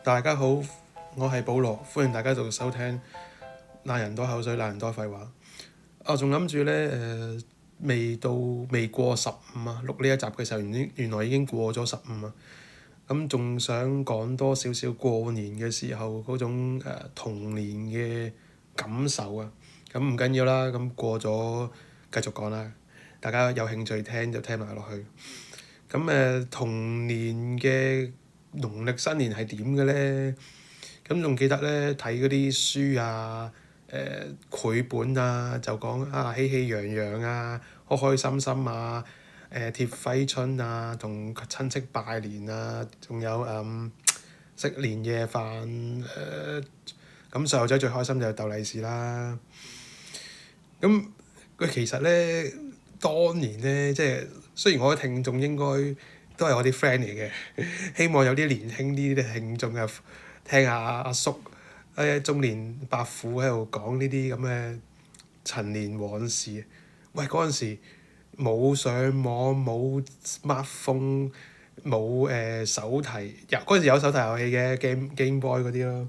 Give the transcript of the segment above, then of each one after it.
大家好，我係保羅，歡迎大家繼續收聽懶人多口水，懶人多廢話。我仲諗住呢，未過15啊，錄呢一集嘅時候，原來已經過咗15啊。咁仲想講多少少過年嘅時候嗰種童年嘅感受啊。咁唔緊要啦，咁過咗繼續講啦。大家有興趣聽就聽埋落去。咁童年嘅農曆新年係點嘅呢？咁仲記得咧睇嗰啲書啊、繪本啊，就講喜氣洋洋啊、開開心心啊、貼揮春啊、同親戚拜年啊，仲有食年夜飯咁細路仔最開心就係鬥利是啦。咁佢其實咧，當年咧，即係雖然我嘅聽眾應該都係我啲 friend 嚟嘅，希望有啲年輕啲嘅聽眾啊，聽下阿叔中年伯父喺度講呢啲咁嘅陳年往事。喂，嗰陣時冇上網，冇 smartphone，冇手提，嗰陣時有手提遊戲嘅 Game Boy 嗰啲咯。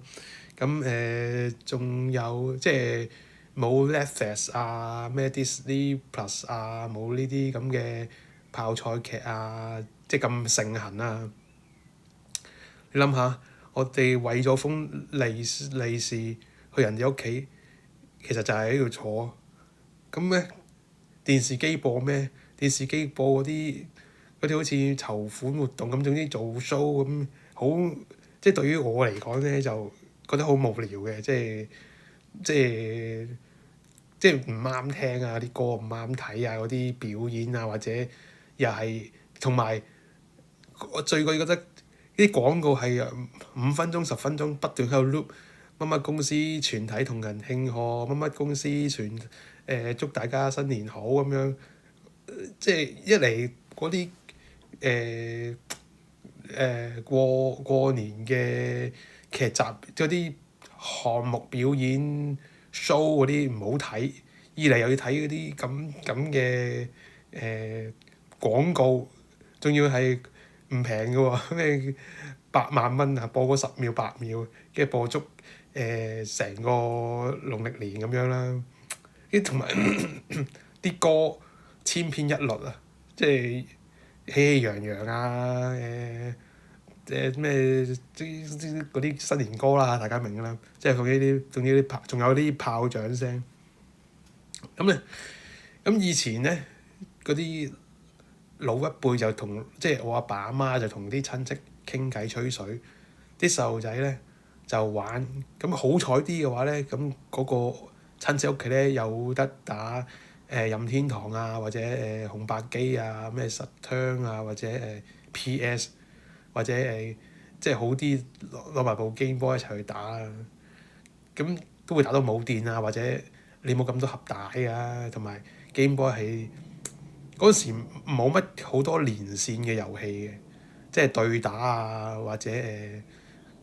咁仲有即係冇 Netflix 啊，咩 Disney Plus 啊，冇呢啲咁嘅泡菜劇啊，即係咁盛行啊！你諗下，我哋為咗封利是去人哋屋企，其實就係喺度坐。咁咧電視機播咩？電視機播嗰啲好似籌款活動咁，總之做 show 咁，好即係對於我嚟講咧，就覺得好無聊嘅，即係唔啱聽啊！啲歌唔啱睇啊！嗰啲表演啊，或者又係同埋我最覺得啲廣告係5分鐘10分鐘不斷喺度 loop， 乜乜公司全體同仁慶賀，乜乜公司祝大家新年好咁樣。即係一嚟嗰啲過年嘅劇集嗰啲項目表演 show 嗰啲唔好睇，二嚟又要睇嗰啲咁嘅廣告，仲要係唔平嘅喎，咩8萬蚊啊，播嗰10秒8秒，跟住播足成個農曆年咁樣啦。跟住同埋啲歌千篇一律啊，即係喜氣洋洋啊，咩嗰啲新年歌啦，大家明㗎啦，即係仲有啲炮仗聲。咁以前咧嗰啲老一輩就即係我阿爸阿媽就同啲親戚傾偈吹水，啲細路仔咧就玩。咁好彩啲嘅話咧，咁嗰個親戚屋企咧有得打任天堂啊，或者紅白機啊，咩實槍啊，或者PS， 或者即係好啲攞埋部 Game Boy 一齊去打啊。咁都會打到冇電啊，或者你冇咁多盒帶啊，同埋 Game Boy 係嗰陣時冇乜好多連線嘅遊戲嘅，即係對打啊，或者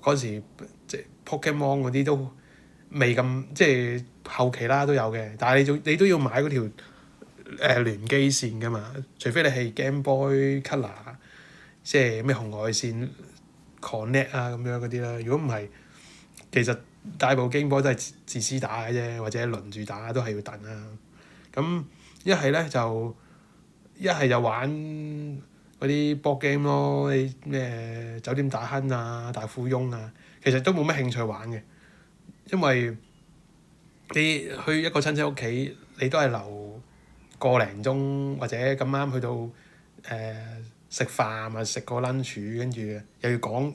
嗰陣時即係 Pokemon 嗰啲都未咁，即係後期啦都有嘅，但係你都要買嗰條聯機線㗎嘛，除非你係 Game Boy Color， 即係咩紅外線 Connect 啊咁樣嗰啲啦。如果唔係，其實大部 Game Boy 都係自私打嘅啫，或者輪住打都係要等啊。咁一係就玩嗰啲 board game 咯，你咩酒店大亨啊、大富翁啊，其實都冇乜興趣玩嘅，因為你去一個親戚屋企，你都係留個零鐘，或者咁啱去到食飯啊，食個 lunch， 跟住又要趕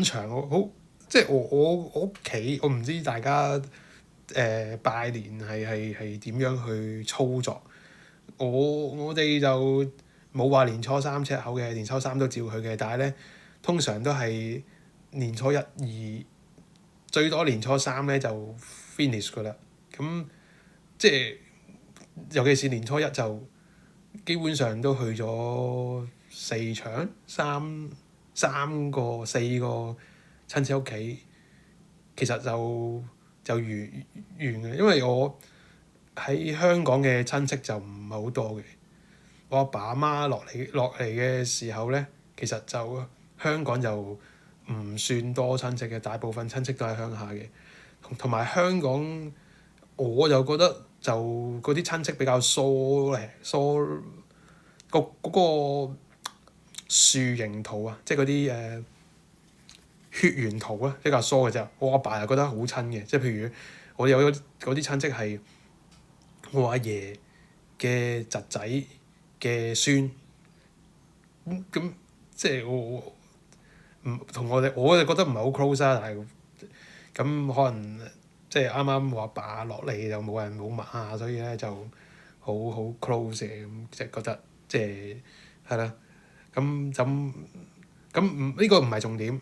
場，好即係我屋企，我唔知大家拜年係點樣去操作。我哋就冇話年初三赤口嘅，年初三都照去嘅，但係咧通常都係年初一二，最多年初三咧就 finish 㗎啦。咁即係尤其是年初一就基本上都去咗4場三個4個親戚屋企，其實就完嘅，因為我喺香港嘅親戚就唔係好多嘅。我阿爸阿媽落嚟嘅時候咧，其實就香港就唔算多親戚嘅，大部分親戚都喺鄉下嘅。同埋香港，我就覺得就嗰啲親戚比較疏咧，嗰個樹形圖啊，即係嗰啲血緣圖啊，比較疏嘅啫。我阿爸又覺得好親嘅，即係譬如我有嗰啲親戚係我阿爺嘅侄仔嘅孫，咁即係我唔同我哋，我就覺得唔係好 close 啦，但係咁可能即係啱啱我阿爸落嚟就冇人冇物啊，所以咧就好 close 嘅，咁即係覺得即係係啦。咁呢個唔係重點，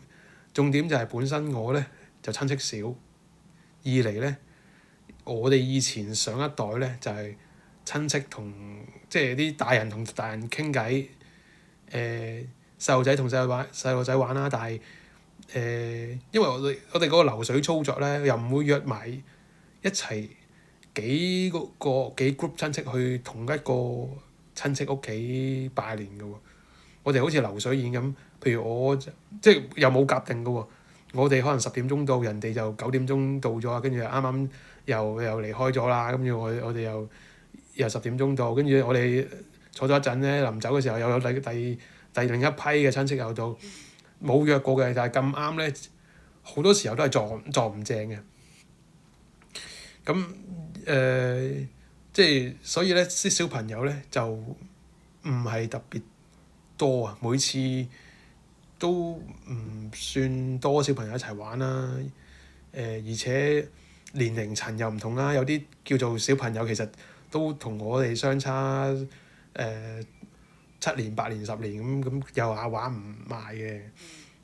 重點就係本身我咧就親戚少，二嚟咧我哋以前上一代咧就係親戚同即係啲大人同大人傾偈，細路仔同細路仔玩啦，但係因為我哋嗰個流水操作咧，又唔會約埋一齊幾幾 group 親戚去同一個親戚屋企拜年嘅喎。我哋好似流水宴咁，譬如我即係又冇夾定嘅喎。我哋可能10點鐘到，人哋就9點鐘到咗，跟住啱啱又離開咗啦。跟住我哋又10點鐘到，跟住我哋坐咗一陣咧，臨走嘅時候又有第另一批嘅親戚又到，冇約過嘅，但係咁啱咧，好多時候都係撞唔正嘅。咁即係所以咧，啲小朋友咧就唔係特別多啊，每次都唔算多小朋友一齊玩啦。而且年齡層又唔同啦，有啲叫做小朋友其實都同我哋相差7年8年10年咁又話玩唔埋嘅。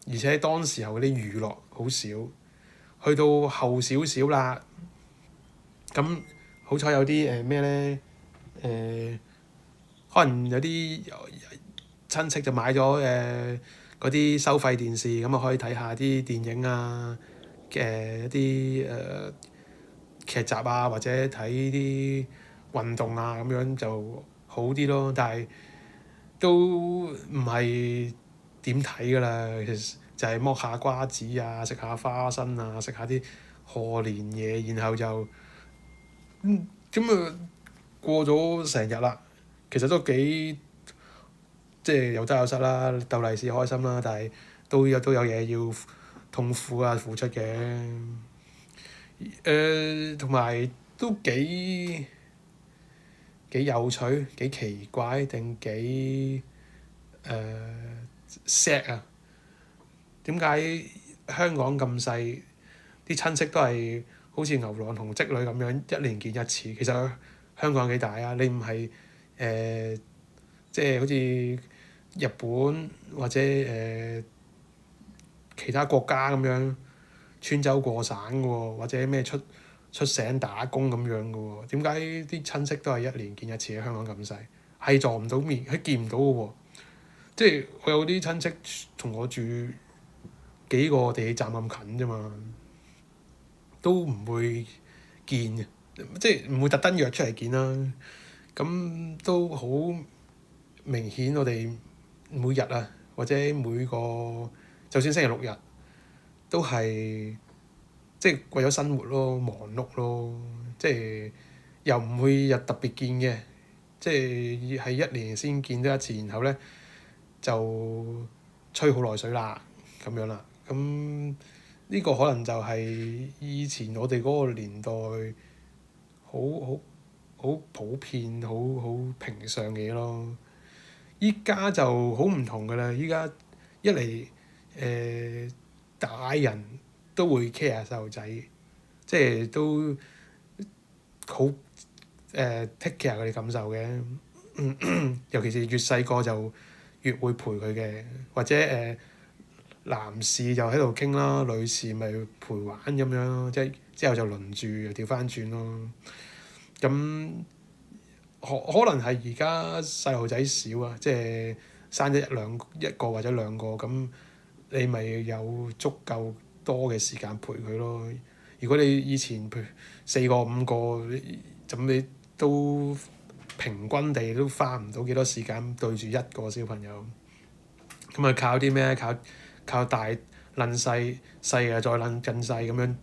而且當時候嗰啲娛樂好少，去到後少少啦，咁好彩有啲咩咧可能有啲親戚就買咗嗰啲收費電視，咁啊可以睇下啲電影啊嘅一啲劇集啊，或者睇啲運動啊，咁樣就好啲咯。但係都唔係點睇㗎啦，其實就係剝下瓜子啊，食下花生啊，食下啲賀年嘢，然後就咁啊過咗成日啦。其實都幾即係有得有失啦，鬥利是開心啦，但係都有嘢要痛苦啊付出嘅。同埋都幾有趣，幾奇怪定幾sad 啊？點解香港咁細，啲親戚都係好似牛郎同織女咁樣，一年見一次？其實香港幾大啊？你唔係即係好似日本或者其他國家咁樣穿州過省嘅喎，或者咩出省打工咁樣嘅喎？點解啲親戚都係一年見一次？喺香港咁細，係撞唔到面，係見唔到嘅喎。即係我有啲親戚同我住幾個地鐵站咁近啫嘛，都唔會見嘅，即係唔會特登約出嚟見啦。咁都好明顯，我哋每日啊，或者每個就算星期六日，都係即係為咗生活咯，忙碌咯，即係又唔會日特別見嘅，即係一年先見得一次，然後咧就吹好耐水啦，咁樣啦。咁呢個可能就係以前我哋嗰個年代好普遍、好平常嘅嘢咯。依家就好唔同㗎啦，依家一嚟大人都會 care 細路仔，即係都好take care 佢哋感受嘅。尤其是越細個就越會陪佢嘅，或者男士就喺度傾啦，女士咪陪玩咁樣，即係之後就輪住又調翻轉咯。咁可能係而家細路仔少啊，即係生一個或者兩個，咁你咪有足夠多嘅時間陪佢咯。如果你以前譬如4個5個，咁你都平均地都花唔到幾多時間對住一個小朋友。咁啊靠啲咩？靠撚細嘅再撚更細咁樣，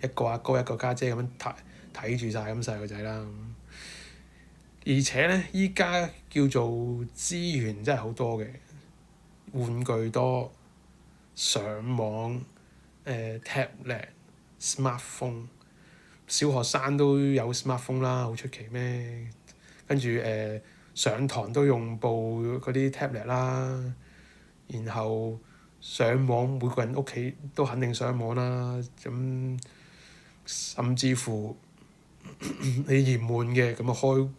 一個阿哥一個家姐咁樣睇住晒咁細個仔啦。而且咧，依家叫做資源真係好多嘅，玩具多，上網tablet、smartphone， 小學生都有 smartphone 啦，好出奇咩？跟住上堂都用部嗰啲 tablet 啦，然後上網每個人屋企都肯定上網啦，咁甚至乎你嫌悶嘅咁啊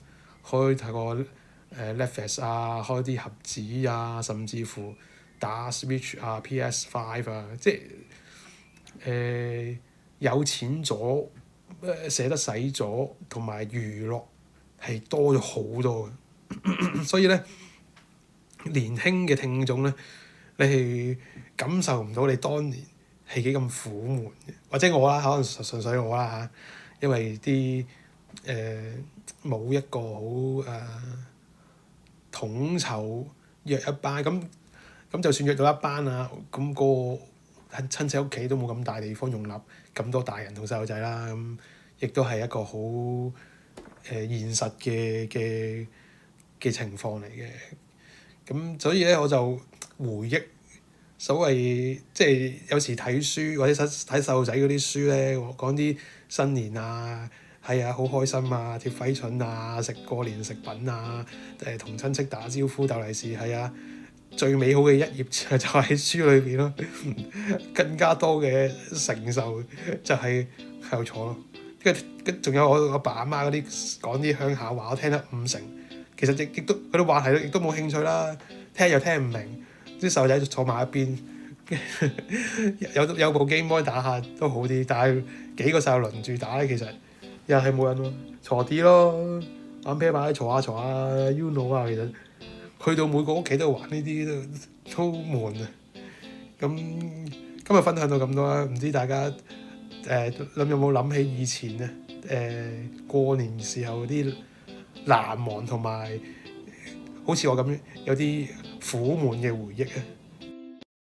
開睇個Netflix 啊，開啲盒子啊，甚至乎打 Switch 啊、PS5 啊，即係有錢咗，捨得使咗，同埋娛樂係多咗好多嘅，所以咧年輕嘅聽眾咧，你係感受唔到你當年係幾咁苦悶嘅，或者我啦，可能純粹我啦嚇，因為啲冇一個好統籌約一班咁就算約到一班啊，咁個親戚屋企都冇咁大地方容納咁多大人同細路仔啦，咁亦都係一個好現實嘅情況嚟嘅。咁所以咧我就回憶所謂即係有時睇書或者睇細路仔嗰啲書咧，講啲新年啊，係啊好開心啊，貼揮春啊，食過年食品啊，同親戚打招呼鬥利是，係啊，最美好嘅一頁就喺書裏邊咯。更加多嘅承受就係喺度坐咯。跟仲有我阿爸阿媽嗰啲講啲鄉下話，我聽得五成，其實亦都嗰啲話題亦都冇興趣啦，聽又聽唔明，啲細路仔坐埋一邊，有部 Game Boy 打下都好啲，但係幾個細路輪住打咧，其實又係冇人喎，坐啲咯，玩啤牌坐下，Uno 啊，其實去到每個屋企都玩呢啲都超悶啊！咁今日分享到咁多啦，唔知大家有冇諗起以前咧過年時候啲難忘同埋好似我咁有啲苦悶嘅回憶啊？